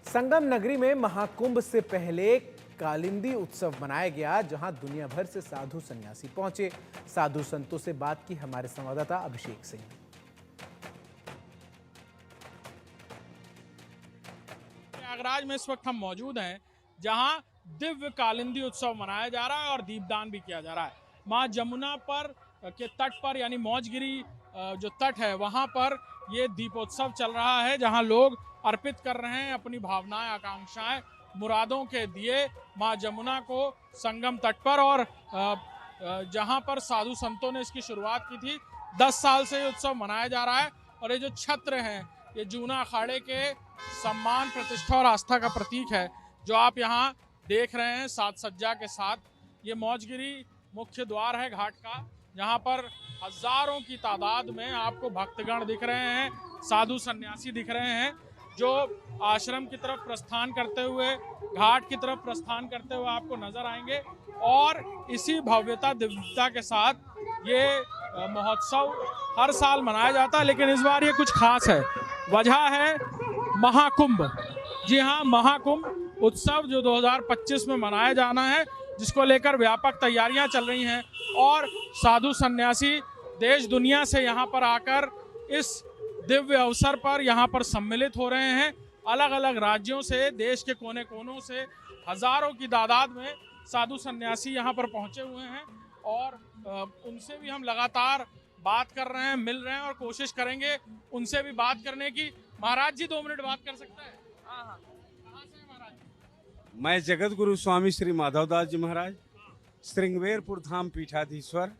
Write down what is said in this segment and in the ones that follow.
संगम नगरी में महाकुंभ से पहले कालिंदी उत्सव मनाया गया, जहां दुनिया भर से साधु सन्यासी पहुंचे। साधु संतों से बात की हमारे संवाददाता अभिषेक सिंह। प्रयागराज में इस वक्त हम मौजूद हैं, जहां दिव्य कालिंदी उत्सव मनाया जा रहा है और दीपदान भी किया जा रहा है। मां जमुना पर के तट पर यानी मौजगिरी जो तट है वहां पर ये दीपोत्सव चल रहा है, जहां लोग अर्पित कर रहे हैं अपनी भावनाएं, आकांक्षाएं, मुरादों के दिए मां जमुना को संगम तट पर। और जहां पर साधु संतों ने इसकी शुरुआत की थी। 10 साल से ये उत्सव मनाया जा रहा है और ये जो छत्र हैं ये जूना अखाड़े के सम्मान, प्रतिष्ठा और आस्था का प्रतीक है, जो आप यहाँ देख रहे हैं साज सज्जा के साथ। ये मौजगिरी मुख्य द्वार है घाट का, जहाँ पर हजारों की तादाद में आपको भक्तगण दिख रहे हैं, साधु सन्यासी दिख रहे हैं, जो आश्रम की तरफ प्रस्थान करते हुए, घाट की तरफ प्रस्थान करते हुए आपको नजर आएंगे। और इसी भव्यता दिव्यता के साथ ये महोत्सव हर साल मनाया जाता है, लेकिन इस बार ये कुछ खास है। वजह है महाकुंभ। जी हाँ, महाकुंभ उत्सव जो 2025 में मनाया जाना है, जिसको लेकर व्यापक तैयारियां चल रही हैं और साधु सन्यासी देश दुनिया से यहाँ पर आकर इस दिव्य अवसर पर यहाँ पर सम्मिलित हो रहे हैं। अलग अलग राज्यों से, देश के कोने कोनों से हजारों की तादाद में साधु सन्यासी यहाँ पर पहुँचे हुए हैं और उनसे भी हम लगातार बात कर रहे हैं, मिल रहे हैं और कोशिश करेंगे उनसे भी बात करने की। महाराज जी 2 मिनट बात कर सकते हैं? हाँ। कहाँ से हैं महाराज? मैं जगत गुरु स्वामी श्री माधवदास जी महाराज, श्रृंगवेरपुर धाम पीठाधीश्वर।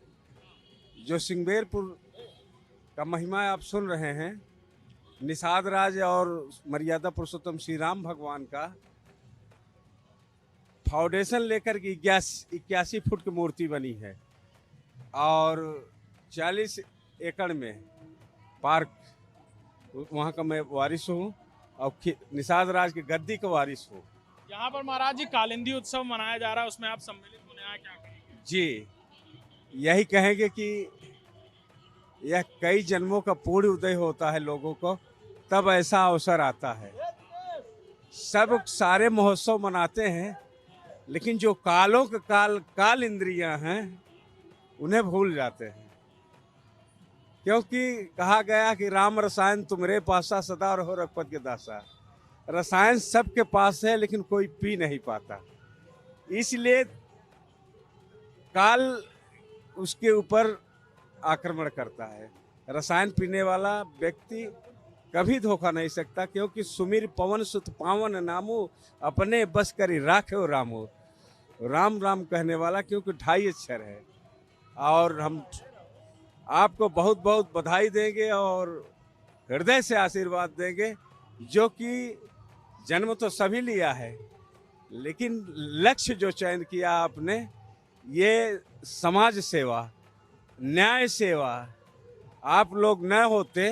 जो श्रृंगवेरपुर का महिमा आप सुन रहे हैं, निषाद राज और मर्यादा पुरुषोत्तम श्री राम भगवान का फाउंडेशन लेकर के 81 फुट की मूर्ति बनी है और 40 एकड़ में पार्क, वहाँ का मैं वारिस हूँ और निषाद राज के गद्दी का वारिस हूँ। यहाँ पर महाराज जी कालिंदी उत्सव मनाया जा रहा है, उसमें आप सम्मिलित होने आए, क्या कहेंगे? जी, यही कहेंगे कि यह कई जन्मों का पूर्ण उदय होता है लोगों को, तब ऐसा अवसर आता है। सब सारे महोत्सव मनाते हैं, लेकिन जो कालों के काल इंद्रियां हैं उन्हें भूल जाते हैं, क्योंकि कहा गया कि राम रसायन तुमरे पासा सदा रहो रघुपत के दासा। रसायन सबके पास है, लेकिन कोई पी नहीं पाता, इसलिए काल उसके ऊपर आक्रमण करता है। रसायन पीने वाला व्यक्ति कभी धोखा नहीं सकता, क्योंकि सुमिर पवन सुत पावन नामो, अपने बस करी राखे रामो। राम राम कहने वाला, क्योंकि 2.5 अक्षर है। और हम आपको बहुत बहुत बधाई देंगे और हृदय से आशीर्वाद देंगे, जो कि जन्म तो सभी लिया है, लेकिन लक्ष्य जो चयन किया आपने, ये समाज सेवा, न्याय सेवा। आप लोग न होते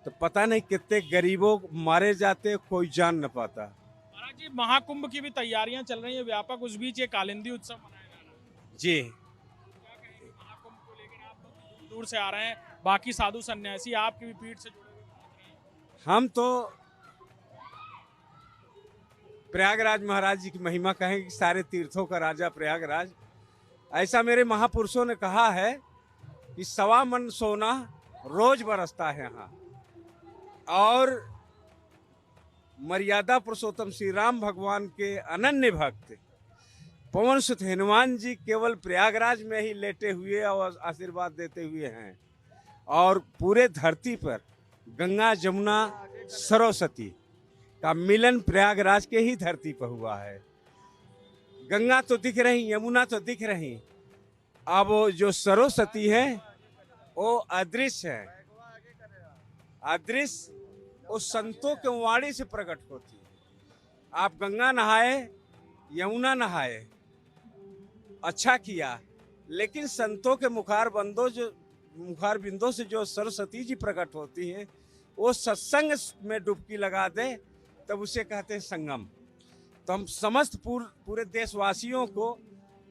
तो पता नहीं कितने गरीबों मारे जाते, कोई जान न पाता। महाराज जी, महाकुंभ की भी तैयारियां चल रही है व्यापक, उस बीच ये कालिंदी उत्सव मनाया जा रहा है। जी, क्या कहेंगे महाकुंभ को लेकर? आप लोग दूर से आ रहे हैं, बाकी साधु सन्यासी आपकी भी पीठ से जुड़े हुए। हम तो प्रयागराज महाराज जी की महिमा कहेंगे कि सारे तीर्थों का राजा प्रयागराज। ऐसा मेरे महापुरुषों ने कहा है कि 1.25 मन सोना रोज बरसता है यहाँ। और मर्यादा पुरुषोत्तम श्री राम भगवान के अनन्य भक्त पवन सुत हनुमान जी केवल प्रयागराज में ही लेटे हुए और आशीर्वाद देते हुए हैं। और पूरे धरती पर गंगा जमुना सरस्वती का मिलन प्रयागराज के ही धरती पर हुआ है। गंगा तो दिख रही, यमुना तो दिख रही, अब जो सरस्वती है वो अदृश्य है। अदृश्य उस संतों के वाणी से प्रकट होती है। आप गंगा नहाए, यमुना नहाए, अच्छा किया, लेकिन संतों के मुखार बिंदों से जो सरस्वती जी प्रकट होती हैं, वो सत्संग में डुबकी लगा दे, तब उसे कहते हैं संगम। तो हम समस्त पूरे देशवासियों को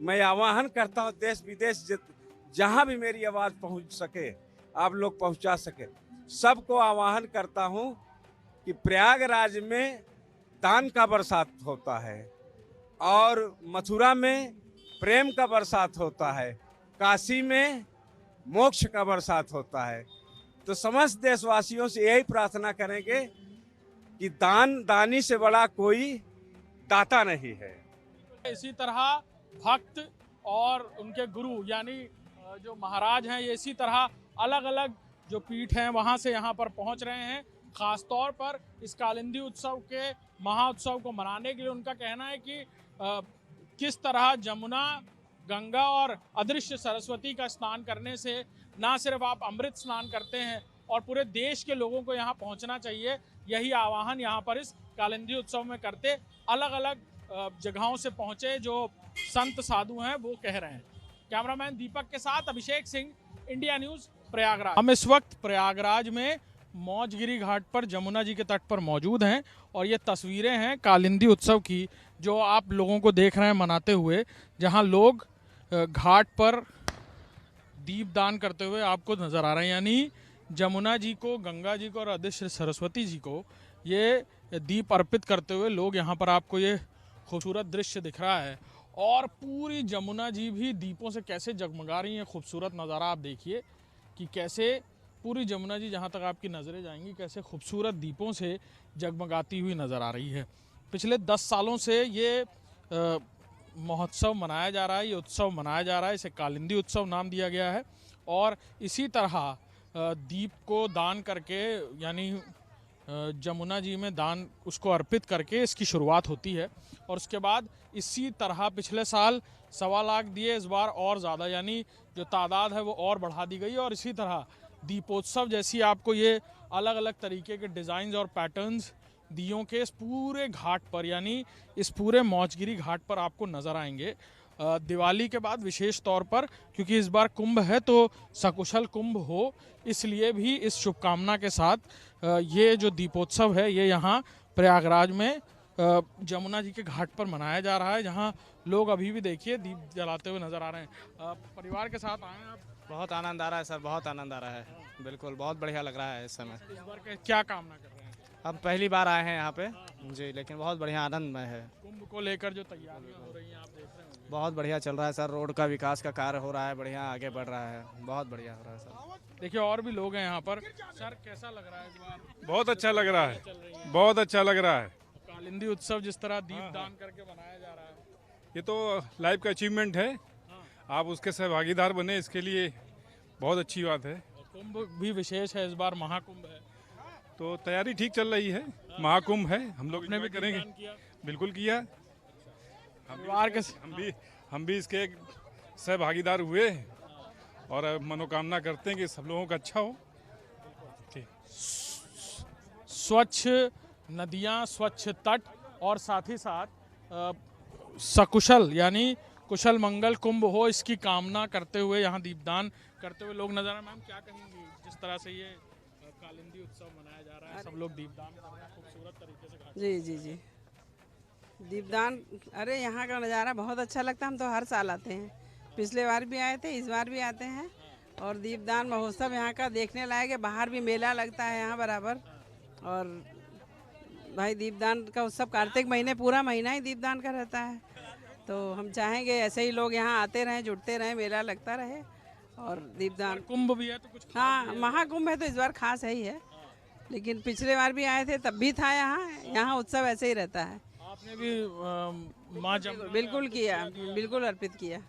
मैं आह्वान करता हूँ, देश विदेश जहाँ भी मेरी आवाज़ पहुँच सके, आप लोग पहुँचा सके, सबको आह्वान करता हूँ कि प्रयागराज में दान का बरसात होता है, और मथुरा में प्रेम का बरसात होता है, काशी में मोक्ष का बरसात होता है। तो समस्त देशवासियों से यही प्रार्थना करेंगे कि दानी से बड़ा कोई दाता नहीं है। इसी तरह भक्त और उनके गुरु यानी जो महाराज हैं, ये इसी तरह अलग अलग जो पीठ हैं वहाँ से यहाँ पर पहुँच रहे हैं। ख़ास तौर पर इस कालिंदी उत्सव के महाउत्सव को मनाने के लिए उनका कहना है कि किस तरह जमुना, गंगा और अदृश्य सरस्वती का स्नान करने से ना सिर्फ आप अमृत स्नान करते हैं और पूरे देश के लोगों को यहाँ पहुँचना चाहिए। यही आह्वान यहाँ पर इस कालिंदी उत्सव में करते अलग अलग जगहों से पहुँचे जो संत साधु हैं वो कह रहे हैं। कैमरामैन दीपक के साथ अभिषेक सिंह, इंडिया न्यूज़, प्रयागराज। हम इस वक्त प्रयागराज में मौजगिरी घाट पर जमुना जी के तट पर मौजूद हैं और ये तस्वीरें हैं कालिंदी उत्सव की जो आप लोगों को देख रहे हैं मनाते हुए, जहां लोग घाट पर दीपदान करते हुए आपको नज़र आ रहे हैं। यानी जमुना जी को, गंगा जी को और अदृश्य सरस्वती जी को ये दीप अर्पित करते हुए लोग यहाँ पर आपको ये खूबसूरत दृश्य दिख रहा है। और पूरी जमुना जी भी दीपों से कैसे जगमगा रही हैं। खूबसूरत नज़ारा आप देखिए कि कैसे पूरी जमुना जी जहाँ तक आपकी नज़रें जाएंगी कैसे खूबसूरत दीपों से जगमगाती हुई नज़र आ रही है। पिछले 10 सालों से ये महोत्सव मनाया जा रहा है, ये उत्सव मनाया जा रहा है। इसे कालिंदी उत्सव नाम दिया गया है और इसी तरह दीप को दान करके यानी जमुना जी में दान उसको अर्पित करके इसकी शुरुआत होती है। और उसके बाद इसी तरह पिछले साल 1.25 लाख दिए, इस बार और ज़्यादा यानी जो तादाद है वो और बढ़ा दी गई। और इसी तरह दीपोत्सव जैसी आपको ये अलग अलग तरीके के डिज़ाइंस और पैटर्न्स दियों के इस पूरे घाट पर यानी इस पूरे मौजगिरी घाट पर आपको नज़र आएंगे। दिवाली के बाद विशेष तौर पर, क्योंकि इस बार कुंभ है तो सकुशल कुंभ हो, इसलिए भी इस शुभकामना के साथ ये जो दीपोत्सव है ये यहाँ प्रयागराज में जमुना जी के घाट पर मनाया जा रहा है, जहाँ लोग अभी भी देखिए दीप जलाते हुए नज़र आ रहे हैं। परिवार के साथ आए हैं आप? बहुत आनंद आ रहा है सर, बहुत आनंद आ रहा है। बिल्कुल बहुत बढ़िया लग रहा है इस समय। इस बार क्या कामना कर रहे हैं? हम पहली बार आए हैं यहाँ पे जी, लेकिन बहुत बढ़िया आनंदमय है। कुंभ को लेकर जो तैयारियां हो रही हैं आप देख रहे हैं? बहुत बढ़िया चल रहा है सर, रोड का विकास का कार्य हो रहा है, बढ़िया आगे बढ़ रहा है, बहुत बढ़िया हो रहा है सर। देखिए और भी लोग हैं यहाँ पर। सर कैसा लग रहा है इस बार? बहुत अच्छा लग रहा है, बहुत अच्छा लग रहा है। कालिंदी उत्सव जिस तरह दीप दान करके मनाया जा रहा है, ये तो लाइफ का अचीवमेंट है, आप उसके सहभागीदार बने, इसके लिए बहुत अच्छी बात है। कुंभ भी विशेष है, इस बार महाकुंभ है तो तैयारी ठीक चल रही है। महाकुंभ है, हम लोग ने भी करेंगे। दीपदान किया? बिल्कुल किया। परिवार के हम भी इसके सहभागीदार हुए और मनोकामना करते हैं कि सब लोगों का अच्छा हो। ठीक। स्वच्छ नदियाँ, स्वच्छ तट और साथ ही साथ सकुशल यानी कुशल मंगल कुंभ हो, इसकी कामना करते हुए यहाँ दीपदान करते हुए लोग नजर आ रहे हैं। मैम क्या कहेंगी जिस तरह से ये कालिंदी उत्सव मनाया जा रहा है, सब लोग दीपदान कर रहे हैं खूबसूरत तरीके से घाट? जी जी जी, दीपदान, अरे यहाँ का नज़ारा बहुत अच्छा लगता है। हम तो हर साल आते हैं, पिछले बार भी आए थे, इस बार भी आते हैं। और दीपदान महोत्सव यहाँ का देखने लायक है। बाहर भी मेला लगता है यहाँ बराबर। और भाई दीपदान का उत्सव कार्तिक महीने पूरा महीना ही दीपदान का रहता है। तो हम चाहेंगे ऐसे ही लोग यहाँ आते रहें, जुड़ते रहें, मेला लगता रहे और दीपदान। कुंभ भी है तो कुछ खास हाँ, भी है? महाकुंभ है तो इस बार खास है ही है, लेकिन पिछले बार भी आए थे तब भी था। यहाँ उत्सव ऐसे ही रहता है। आपने भी माँ जमुना बिल्कुल किया, बिल्कुल अर्पित किया।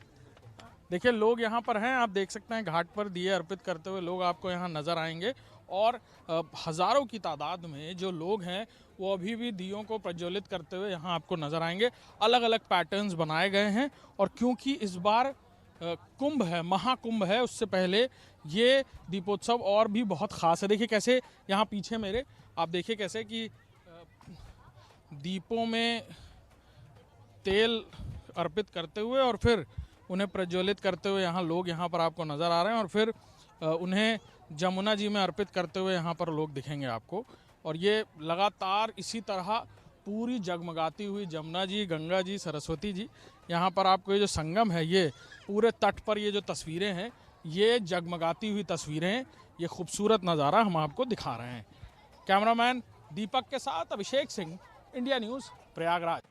देखिए लोग यहाँ पर हैं, आप देख सकते हैं घाट पर दिए अर्पित करते हुए लोग आपको यहाँ नज़र आएंगे। और हज़ारों की तादाद में जो लोग हैं वो अभी भी दियों को प्रज्वलित करते हुए यहाँ आपको नज़र आएंगे। अलग अलग पैटर्न्स बनाए गए हैं और क्योंकि इस बार कुंभ है, महाकुंभ है, उससे पहले ये दीपोत्सव और भी बहुत ख़ास है। देखिए कैसे यहाँ पीछे मेरे आप देखिए कैसे कि दीपों में तेल अर्पित करते हुए और फिर उन्हें प्रज्वलित करते हुए यहाँ लोग यहाँ पर आपको नज़र आ रहे हैं और फिर उन्हें जमुना जी में अर्पित करते हुए यहाँ पर लोग दिखेंगे आपको। और ये लगातार इसी तरह पूरी जगमगाती हुई जमुना जी, गंगा जी, सरस्वती जी, यहाँ पर आपको ये जो संगम है, ये पूरे तट पर ये जो तस्वीरें हैं, ये जगमगाती हुई तस्वीरें, ये खूबसूरत नज़ारा हम आपको दिखा रहे हैं। कैमरामैन दीपक के साथ अभिषेक सिंह, इंडिया न्यूज़ प्रयागराज।